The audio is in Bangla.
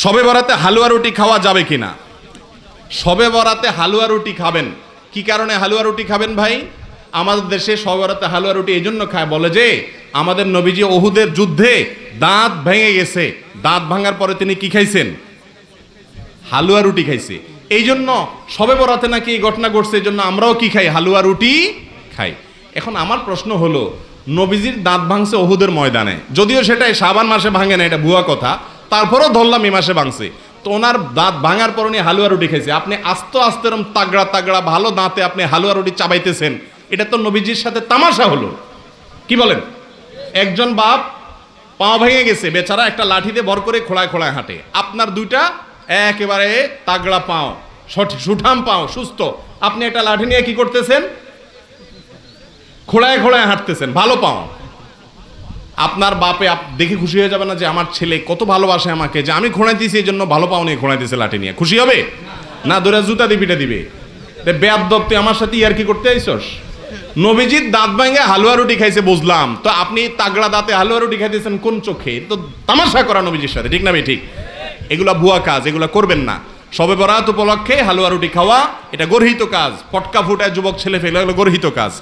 শবে বরাতে হালুয়া রুটি খাওয়া যাবে কিনা? শবে বরাতে হালুয়া রুটি খাবেন, কি কারণে হালুয়া রুটি খাবেন ভাই? আমাদের দেশে শবে বরাতে হালুয়া রুটি এই জন্য খায়, বলে যে আমাদের নবীজি ওহুদের যুদ্ধে দাঁত ভেঙে গেছে, দাঁত ভাঙার পরে তিনি কি খাইছেন? হালুয়া রুটি খাইছে। এই জন্য শবে বরাতে নাকি এই ঘটনা ঘটছে, এই জন্য আমরাও কি খাই? হালুয়া রুটি খাই। এখন আমার প্রশ্ন হলো, নবীজির দাঁত ভাঙছে ওহুদের ময়দানে, যদিও সেটা শাবান মাসে ভাঙে না, এটা ভুয়া কথা, তারপরেও ধরলাম এই মাসে ভাঙছে, তো ওনার দাঁত ভাঙার পর উনি হালুয়া রুটি খাইছে। আপনি আস্তে আস্তে এরম তাগড়া তাগড়া ভালো দাঁতে আপনি হালুয়া রুটি চাবাইতেছেন, এটা তো নবীজির সাথে তামাশা হলো। কি বলেন? একজন বাপ পাও ভেঙে গেছে, বেচারা একটা লাঠিতে ভর করে খোলায় খোলায় হাঁটে, আপনার দুইটা একেবারে তাগড়া পাও, সুঠাম পাও, সুস্থ, আপনি একটা লাঠি নিয়ে কি করতেছেন? খোলায় খোলায় হাঁটতেছেন, ভালো পাও। আপনার বাপে দেখে খুশি হয়ে যাবে না যে আমার ছেলে কত ভালোবাসে আমাকে, যে আমি খোঁড়াইতেছি এই জন্য ভালো পাও নিয়ে খোঁড়াইতেছে লাঠি নিয়ে? খুশি হবে না? দৌড়া জুতা দিয়ে পিটা দিবে, বেয়াদব তুই আমার সাথে ইয়ার কি করতে আইছস? নবীজির দাঁত ভাঙে হালুয়া রুটি খাইছে বুঝলাম, তো আপনি তাগড়া দাঁতে হালুয়া রুটি খাইতেছেন কোন চোখে? তো তামাশা করা নবীজির সাথে, ঠিক না ভাই? ঠিক। এগুলা ভুয়া কাজ, এগুলা করবেন না। শবে বরাত উপলক্ষে হালুয়া রুটি খাওয়া এটা গর্হিত কাজ, পটকা ফুটায় যুবক ছেলে ফেলে, এগুলো গর্হিত কাজ।